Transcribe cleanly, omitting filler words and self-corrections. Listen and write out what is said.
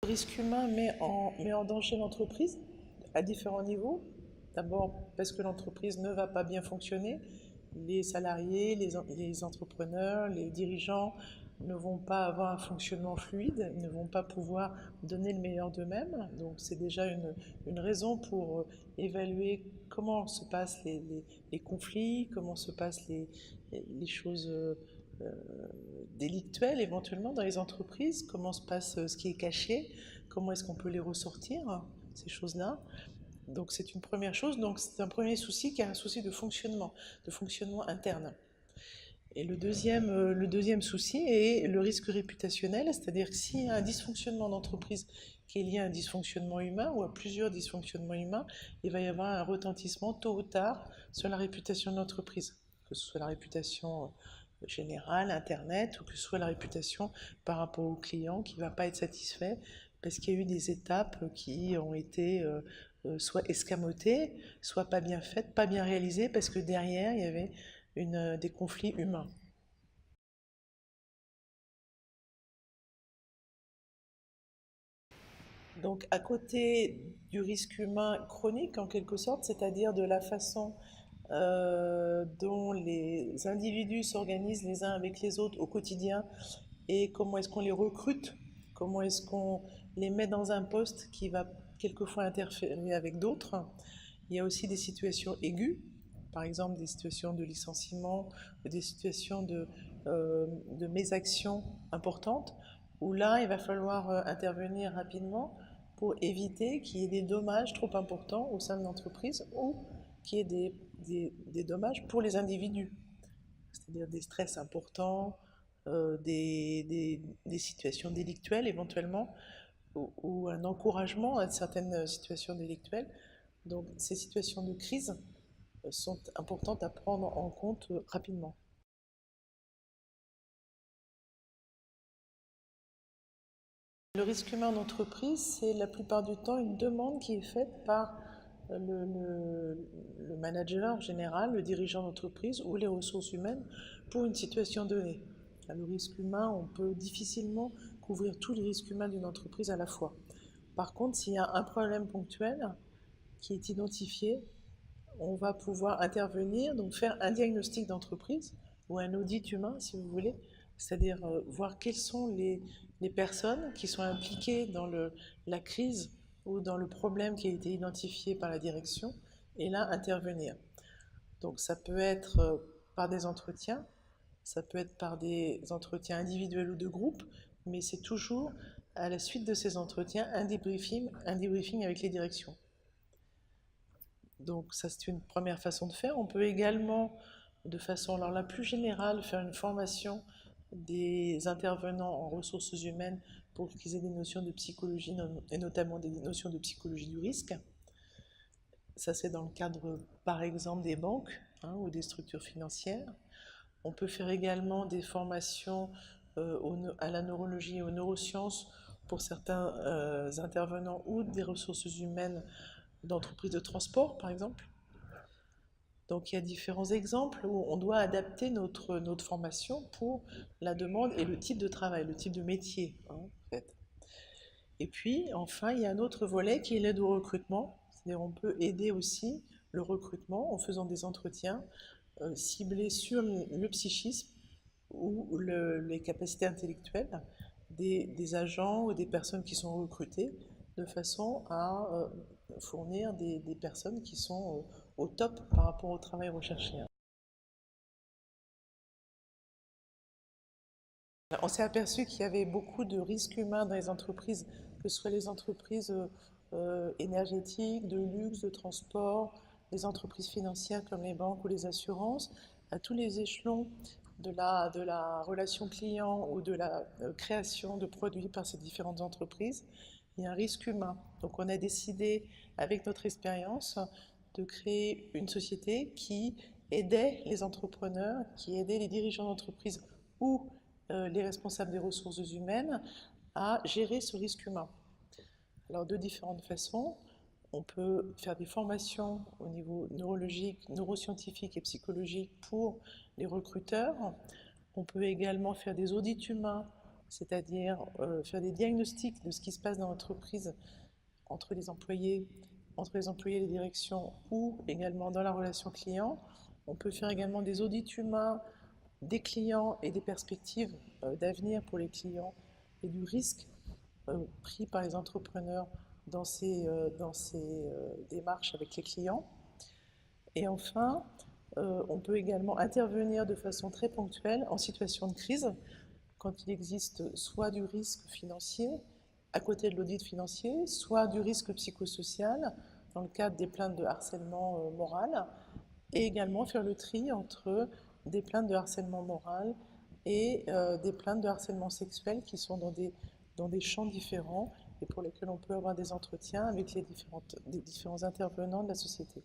Le risque humain met en danger l'entreprise à différents niveaux. D'abord parce que l'entreprise ne va pas bien fonctionner. Les salariés, les entrepreneurs, les dirigeants ne vont pas avoir un fonctionnement fluide, ne vont pas pouvoir donner le meilleur d'eux-mêmes. Donc c'est déjà une raison pour évaluer comment se passent les conflits, comment se passent les choses délictuelles éventuellement dans les entreprises, comment se passe ce qui est caché, comment est-ce qu'on peut les ressortir, ces choses-là. Donc c'est une première chose, donc c'est un premier souci qui est un souci de fonctionnement interne. Et le deuxième souci est le risque réputationnel, c'est-à-dire que s'il y a un dysfonctionnement d'entreprise qui est lié à un dysfonctionnement humain ou à plusieurs dysfonctionnements humains, il va y avoir un retentissement tôt ou tard sur la réputation de l'entreprise, que ce soit la réputation générale, Internet, ou que ce soit la réputation par rapport au client qui ne va pas être satisfait parce qu'il y a eu des étapes qui ont été soit escamotées, soit pas bien faites, pas bien réalisées, parce que derrière, il y avait des conflits humains. Donc, à côté du risque humain chronique, en quelque sorte, c'est-à-dire de la façon dont les individus s'organisent les uns avec les autres au quotidien et comment est-ce qu'on les recrute, comment est-ce qu'on les met dans un poste qui va quelquefois interférer avec d'autres. Il y a aussi des situations aiguës, par exemple des situations de licenciement, des situations de mésaction importantes, où là, il va falloir intervenir rapidement pour éviter qu'il y ait des dommages trop importants au sein de l'entreprise ou qu'il y ait des dommages pour les individus, c'est-à-dire des stress importants, des situations délictuelles éventuellement, ou un encouragement à certaines situations délictuelles. Donc ces situations de crise sont importantes à prendre en compte rapidement. Le risque humain en entreprise, c'est la plupart du temps une demande qui est faite par le manager en général, le dirigeant d'entreprise ou les ressources humaines pour une situation donnée. Le risque humain, on peut difficilement couvrir tous les risques humains d'une entreprise à la fois. Par contre, s'il y a un problème ponctuel qui est identifié, on va pouvoir intervenir, donc faire un diagnostic d'entreprise ou un audit humain, si vous voulez, c'est-à-dire voir quelles sont les personnes qui sont impliquées dans la crise ou dans le problème qui a été identifié par la direction, et là intervenir. Donc ça peut être par des entretiens, ça peut être par des entretiens individuels ou de groupe, mais c'est toujours à la suite de ces entretiens un débriefing avec les directions. Donc ça, c'est une première façon de faire. On peut également, de façon alors, la plus générale, faire une formation des intervenants en ressources humaines pour qu'ils aient des notions de psychologie, et notamment des notions de psychologie du risque. Ça, c'est dans le cadre, par exemple, des banques ou des structures financières. On peut faire également des formations à la neurologie et aux neurosciences pour certains intervenants ou des ressources humaines d'entreprises de transport, par exemple. Donc il y a différents exemples où on doit adapter notre formation pour la demande et le type de travail, le type de métier, en fait. Et puis, enfin, il y a un autre volet qui est l'aide au recrutement. C'est-à-dire on peut aider aussi le recrutement en faisant des entretiens ciblés sur le psychisme ou les capacités intellectuelles des agents ou des personnes qui sont recrutées, de façon à fournir des personnes qui sont au top par rapport au travail recherché. On s'est aperçu qu'il y avait beaucoup de risques humains dans les entreprises, que ce soit les entreprises énergétiques, de luxe, de transport, les entreprises financières comme les banques ou les assurances, à tous les échelons de la relation client ou de la création de produits par ces différentes entreprises. Il y a un risque humain. Donc on a décidé, avec notre expérience, de créer une société qui aidait les entrepreneurs, qui aidait les dirigeants d'entreprise ou les responsables des ressources humaines à gérer ce risque humain. Alors de différentes façons, on peut faire des formations au niveau neurologique, neuroscientifique et psychologique pour les recruteurs. On peut également faire des audits humains c'est-à-dire faire des diagnostics de ce qui se passe dans l'entreprise entre les employés, et les directions, ou également dans la relation client. On peut faire également des audits humains des clients et des perspectives d'avenir pour les clients et du risque pris par les entrepreneurs dans ces démarches avec les clients. Et enfin, on peut également intervenir de façon très ponctuelle en situation de crise, quand il existe soit du risque financier à côté de l'audit financier, soit du risque psychosocial dans le cadre des plaintes de harcèlement moral, et également faire le tri entre des plaintes de harcèlement moral et des plaintes de harcèlement sexuel qui sont dans des champs différents et pour lesquels on peut avoir des entretiens avec les différents intervenants de la société.